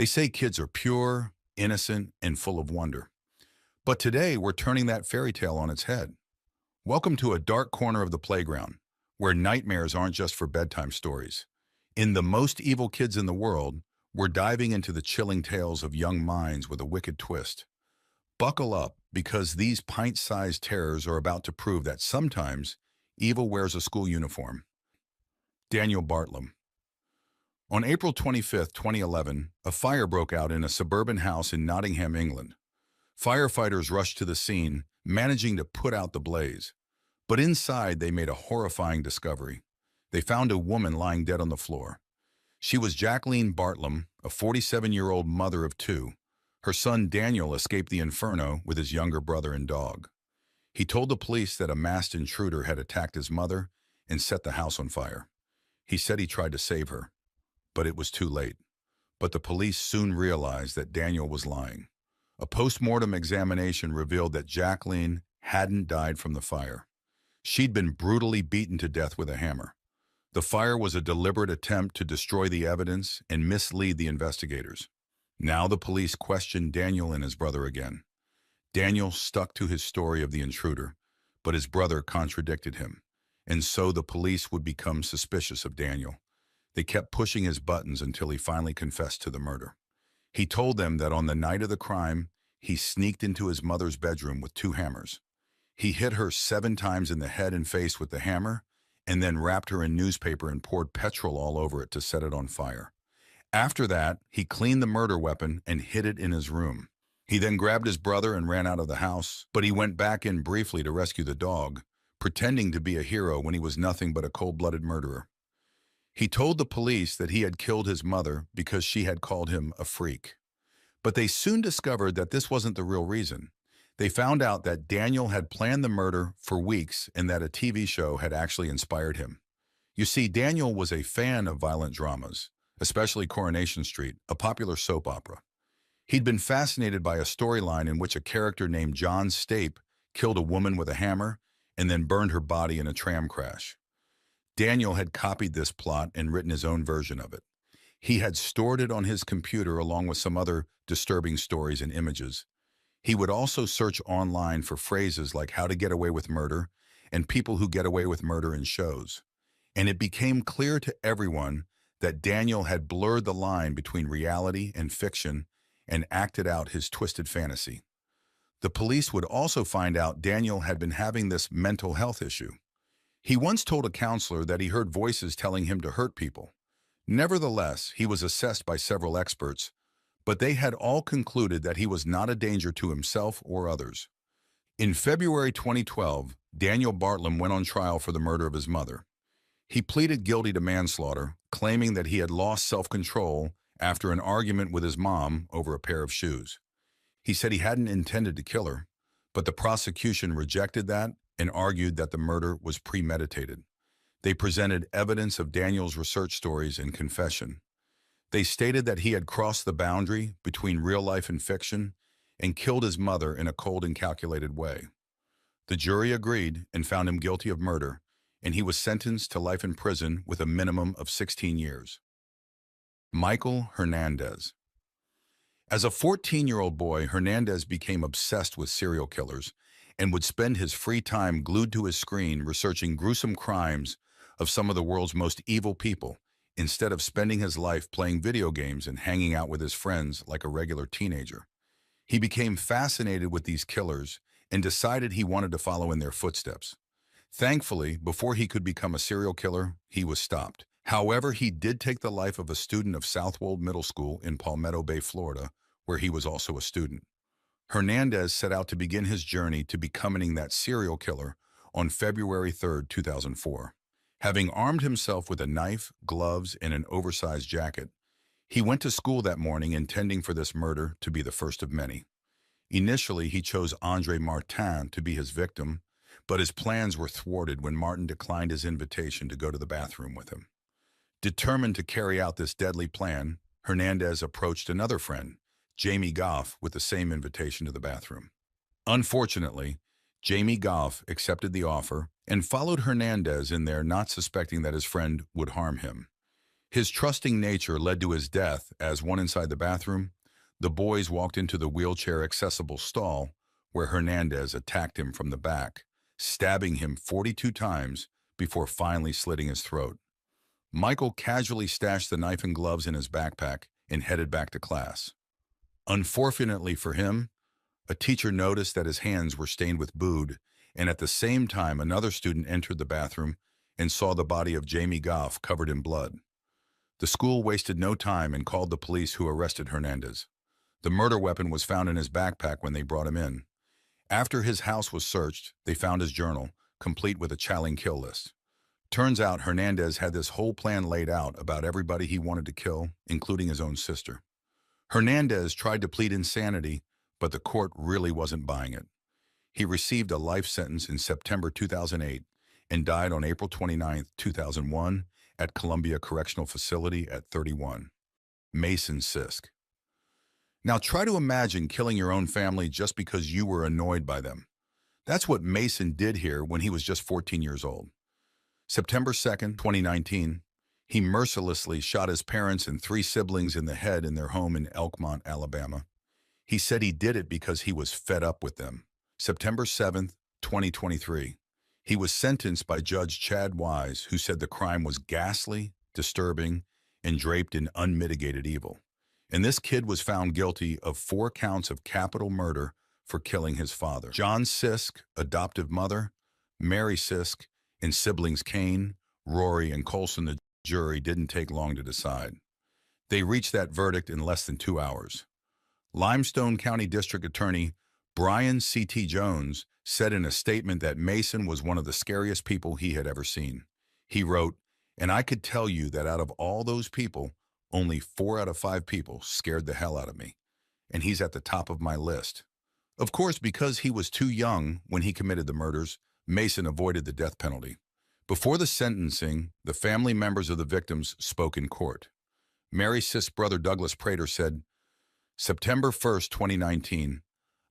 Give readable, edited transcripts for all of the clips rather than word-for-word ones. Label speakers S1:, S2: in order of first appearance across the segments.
S1: They say kids are pure, innocent, and full of wonder. But today, we're turning that fairy tale on its head. Welcome to a dark corner of the playground, where nightmares aren't just for bedtime stories. In The Most Evil Kids in the World, we're diving into the chilling tales of young minds with a wicked twist. Buckle up, because these pint-sized terrors are about to prove that sometimes evil wears a school uniform. Daniel Bartlam. On April 25, 2011, a fire broke out in a suburban house in Nottingham, England. Firefighters rushed to the scene, managing to put out the blaze. But inside, they made a horrifying discovery. They found a woman lying dead on the floor. She was Jacqueline Bartlam, a 47-year-old mother of two. Her son Daniel escaped the inferno with his younger brother and dog. He told the police that a masked intruder had attacked his mother and set the house on fire. He said he tried to save her, but it was too late. But the police soon realized that Daniel was lying. A post-mortem examination revealed that Jacqueline hadn't died from the fire. She'd been brutally beaten to death with a hammer. The fire was a deliberate attempt to destroy the evidence and mislead the investigators. Now the police questioned Daniel and his brother again. Daniel stuck to his story of the intruder, but his brother contradicted him, and so the police would become suspicious of Daniel. They kept pushing his buttons until he finally confessed to the murder. He told them that on the night of the crime, he sneaked into his mother's bedroom with two hammers. He hit her 7 times in the head and face with the hammer, and then wrapped her in newspaper and poured petrol all over it to set it on fire. After that, he cleaned the murder weapon and hid it in his room. He then grabbed his brother and ran out of the house, but he went back in briefly to rescue the dog, pretending to be a hero when he was nothing but a cold-blooded murderer. He told the police that he had killed his mother because she had called him a freak. But they soon discovered that this wasn't the real reason. They found out that Daniel had planned the murder for weeks and that a TV show had actually inspired him. You see, Daniel was a fan of violent dramas, especially Coronation Street, a popular soap opera. He'd been fascinated by a storyline in which a character named John Stape killed a woman with a hammer and then burned her body in a tram crash. Daniel had copied this plot and written his own version of it. He had stored it on his computer along with some other disturbing stories and images. He would also search online for phrases like how to get away with murder and people who get away with murder in shows. And it became clear to everyone that Daniel had blurred the line between reality and fiction and acted out his twisted fantasy. The police would also find out Daniel had been having this mental health issue. He once told a counselor that he heard voices telling him to hurt people. Nevertheless, he was assessed by several experts, but they had all concluded that he was not a danger to himself or others. In February 2012, Daniel Bartlam went on trial for the murder of his mother. He pleaded guilty to manslaughter, claiming that he had lost self-control after an argument with his mom over a pair of shoes. He said he hadn't intended to kill her, but the prosecution rejected that and argued that the murder was premeditated. They presented evidence of Daniel's research stories and confession. They stated that he had crossed the boundary between real life and fiction and killed his mother in a cold and calculated way. The jury agreed and found him guilty of murder, and he was sentenced to life in prison with a minimum of 16 years. Michael Hernandez. As a 14-year-old boy, Hernandez became obsessed with serial killers and would spend his free time glued to his screen researching gruesome crimes of some of the world's most evil people, instead of spending his life playing video games and hanging out with his friends like a regular teenager. He became fascinated with these killers and decided he wanted to follow in their footsteps. Thankfully, before he could become a serial killer, he was stopped. However, he did take the life of a student of Southwold Middle School in Palmetto Bay, Florida, where he was also a student. Hernandez set out to begin his journey to becoming that serial killer on February 3, 2004. Having armed himself with a knife, gloves, and an oversized jacket, he went to school that morning intending for this murder to be the first of many. Initially, he chose Andre Martin to be his victim, but his plans were thwarted when Martin declined his invitation to go to the bathroom with him. Determined to carry out this deadly plan, Hernandez approached another friend, Jamie Goff, with the same invitation to the bathroom. Unfortunately, Jamie Goff accepted the offer and followed Hernandez in there, not suspecting that his friend would harm him. His trusting nature led to his death as, one inside the bathroom, the boys walked into the wheelchair-accessible stall where Hernandez attacked him from the back, stabbing him 42 times before finally slitting his throat. Michael casually stashed the knife and gloves in his backpack and headed back to class. Unfortunately for him, a teacher noticed that his hands were stained with blood, and at the same time another student entered the bathroom and saw the body of Jamie Goff covered in blood. The school wasted no time and called the police, who arrested Hernandez. The murder weapon was found in his backpack when they brought him in. After his house was searched, they found his journal, complete with a challenge kill list. Turns out Hernandez had this whole plan laid out about everybody he wanted to kill, including his own sister. Hernandez tried to plead insanity, but the court really wasn't buying it. He received a life sentence in September 2008 and died on April 29, 2001 at Columbia Correctional Facility at 31. Mason Sisk. Now try to imagine killing your own family just because you were annoyed by them. That's what Mason did here when he was just 14 years old. September 2nd, 2019, he mercilessly shot his parents and 3 siblings in the head in their home in Elkmont, Alabama. He said he did it because he was fed up with them. September 7th, 2023, he was sentenced by Judge Chad Wise, who said the crime was ghastly, disturbing, and draped in unmitigated evil. And this kid was found guilty of 4 counts of capital murder for killing his father. John Sisk, adoptive mother, Mary Sisk, and siblings Kane, Rory, and Colson. The jury didn't take long to decide. They reached that verdict in less than 2 hours. Limestone County District Attorney Brian C.T. Jones said in a statement that Mason was one of the scariest people he had ever seen. He wrote, "And I could tell you that out of all those people, only 4 out of 5 people scared the hell out of me. And he's at the top of my list." Of course, because he was too young when he committed the murders, Mason avoided the death penalty. Before the sentencing, the family members of the victims spoke in court. Mary Sisk's brother Douglas Prater said, "September 1st, 2019,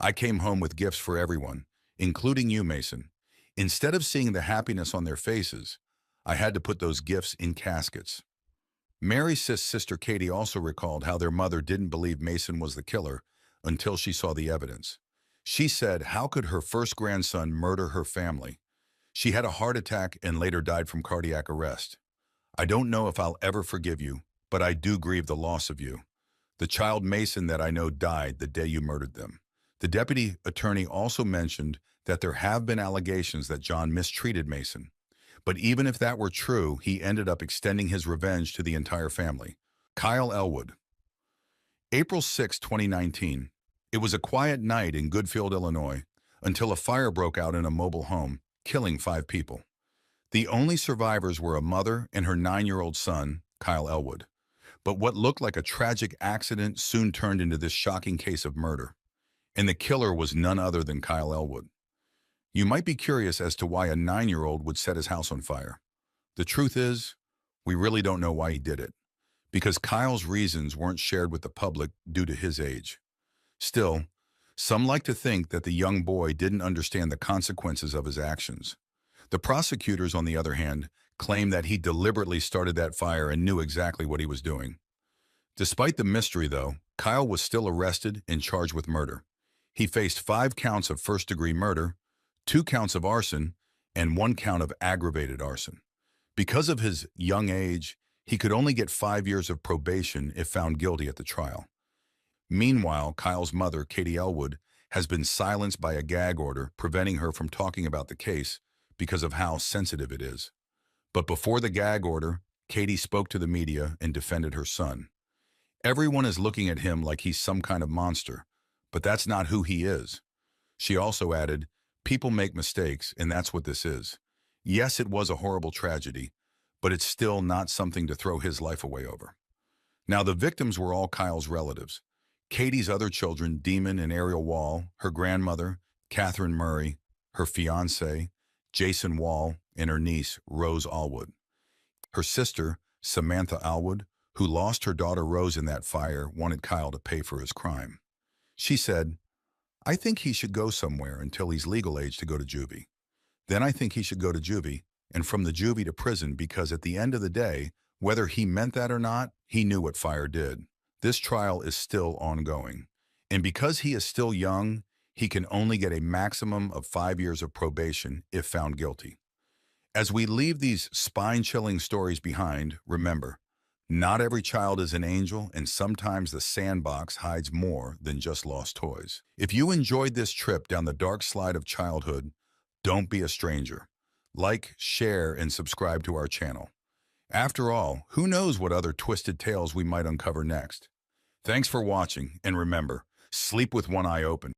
S1: I came home with gifts for everyone, including you, Mason. Instead of seeing the happiness on their faces, I had to put those gifts in caskets." Mary Sisk's sister Katie also recalled how their mother didn't believe Mason was the killer until she saw the evidence. She said, how could her first grandson murder her family? She had a heart attack and later died from cardiac arrest. "I don't know if I'll ever forgive you, but I do grieve the loss of you. The child Mason that I know died the day you murdered them." The deputy attorney also mentioned that there have been allegations that John mistreated Mason. But even if that were true, he ended up extending his revenge to the entire family. Kyle Elwood. April 6, 2019. It was a quiet night in Goodfield, Illinois, until a fire broke out in a mobile home, killing 5 people. The only survivors were a mother and her 9-year-old son, Kyle Elwood. But what looked like a tragic accident soon turned into this shocking case of murder. And the killer was none other than Kyle Elwood. You might be curious as to why a 9-year-old would set his house on fire. The truth is, we really don't know why he did it, because Kyle's reasons weren't shared with the public due to his age. Still, some like to think that the young boy didn't understand the consequences of his actions. The prosecutors, on the other hand, claim that he deliberately started that fire and knew exactly what he was doing. Despite the mystery, though, Kyle was still arrested and charged with murder. He faced 5 counts of first-degree murder, 2 counts of arson, and 1 count of aggravated arson. Because of his young age, he could only get 5 years of probation if found guilty at the trial. Meanwhile, Kyle's mother, Katie Elwood, has been silenced by a gag order preventing her from talking about the case because of how sensitive it is. But before the gag order, Katie spoke to the media and defended her son. "Everyone is looking at him like he's some kind of monster, but that's not who he is." She also added, "People make mistakes, and that's what this is. Yes, it was a horrible tragedy, but it's still not something to throw his life away over." Now, the victims were all Kyle's relatives. Katie's other children, Damon and Ariel Wall, her grandmother, Catherine Murray, her fiancé, Jason Wall, and her niece, Rose Allwood. Her sister, Samantha Allwood, who lost her daughter Rose in that fire, wanted Kyle to pay for his crime. She said, "I think he should go somewhere until he's legal age to go to juvie. Then I think he should go to juvie, and from the juvie to prison, because at the end of the day, Whether he meant that or not, he knew what fire did. This trial is still ongoing. And because he is still young, he can only get a maximum of 5 years of probation if found guilty. As we leave these spine-chilling stories behind, remember, not every child is an angel, and sometimes the sandbox hides more than just lost toys. If you enjoyed this trip down the dark slide of childhood, don't be a stranger. Like, share, and subscribe to our channel. After all, who knows what other twisted tales we might uncover next? Thanks for watching, and remember, sleep with one eye open.